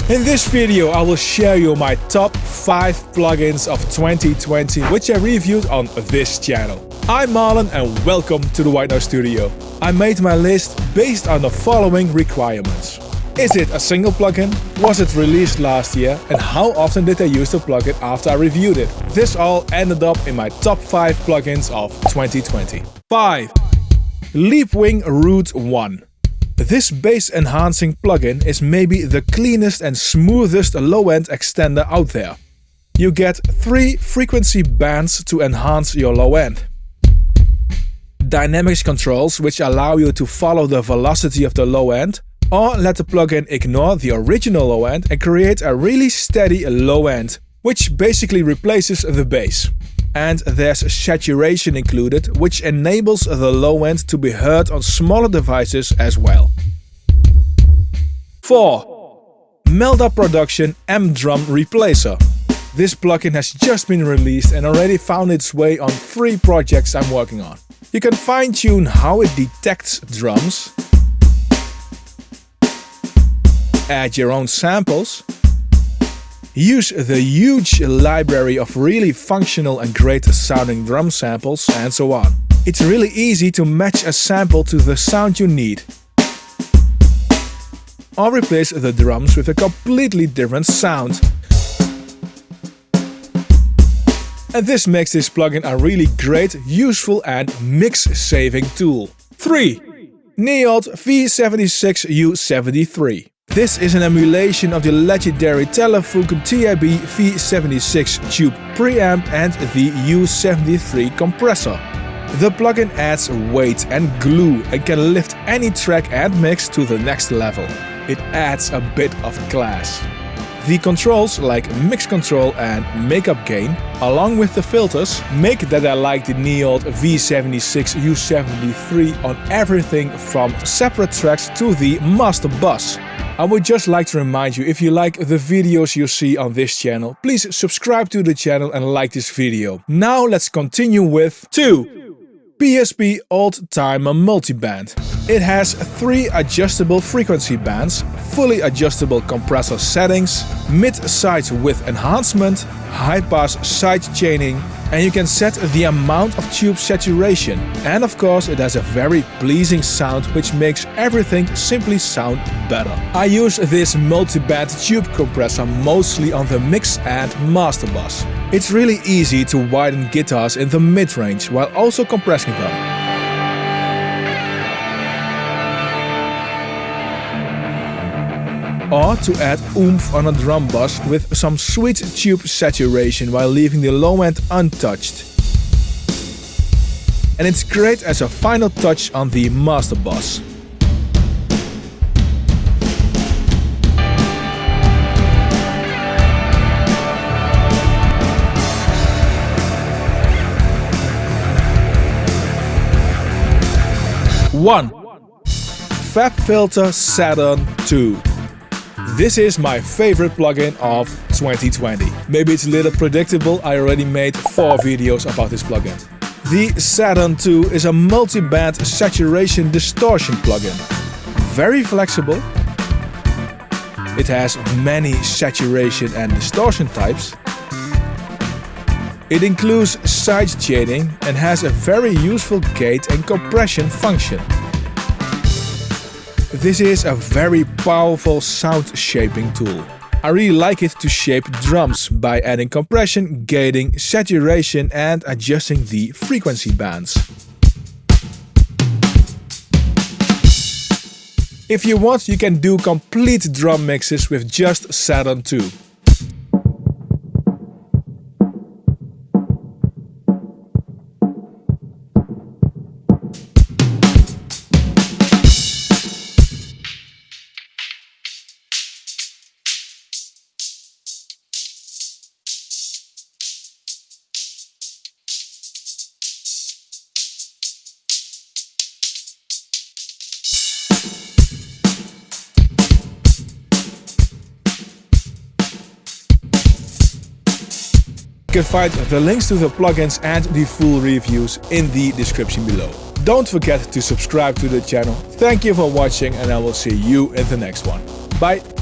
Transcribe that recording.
In this video I will share you my top 5 plugins of 2020 which I reviewed on this channel. I'm Marlon and welcome to the White Noise Studio. I made my list based on the following requirements. Is it a single plugin? Was it released last year? And how often did I use the plugin after I reviewed it? This all ended up in my top 5 plugins of 2020. 5. Leapwing RootOne. This bass enhancing plugin is maybe the cleanest and smoothest low-end extender out there. You get 3 frequency bands to enhance your low end. Dynamics controls which allow you to follow the velocity of the low end, or let the plugin ignore the original low end and create a really steady low end, which basically replaces the bass. And there's saturation included, which enables the low end to be heard on smaller devices as well. 4. Meldaproduction Mdrumreplacer. This plugin has just been released and already found its way on 3 projects I'm working on. You can fine-tune how it detects drums, add your own samples, use the huge library of really functional and great sounding drum samples, and so on. It's really easy to match a sample to the sound you need, or replace the drums with a completely different sound. And this makes this plugin a really great, useful and mix-saving tool. 3. Neold V76U73. This is an emulation of the legendary Telefunken TIB V76 tube preamp and the U73 compressor. The plugin adds weight and glue and can lift any track and mix to the next level. It adds a bit of class. The controls like mix control and makeup gain, along with the filters, make that I like the Neold V76U73 on everything from separate tracks to the master bus. I would just like to remind you, if you like the videos you see on this channel, please subscribe to the channel and like this video. Now let's continue with 2. PSP Oldtimer MBThe. It has 3 adjustable frequency bands, fully adjustable compressor settings, mid-side width enhancement, high-pass side chaining, and you can set the amount of tube saturation. And of course it has a very pleasing sound which makes everything simply sound better. I use this multi-band tube compressor mostly on the mix and master bus. It's really easy to widen guitars in the mid-range while also compressing them. Or to add oomph on a drum bus with some sweet tube saturation while leaving the low end untouched. And it's great as a final touch on the master bus. One. Fabfilter Saturn 2. This is my favorite plugin of 2020. Maybe it's a little predictable, I already made 4 videos about this plugin. The Saturn 2 is a multi-band saturation distortion plugin. Very flexible. It has many saturation and distortion types. It includes side chaining and has a very useful gate and compression function. This is a very powerful sound shaping tool. I really like it to shape drums by adding compression, gating, saturation and adjusting the frequency bands. If you want, you can do complete drum mixes with just Saturn 2. You can find the links to the plugins and the full reviews in the description below. Don't forget to subscribe to the channel. Thank you for watching and I will see you in the next one. Bye!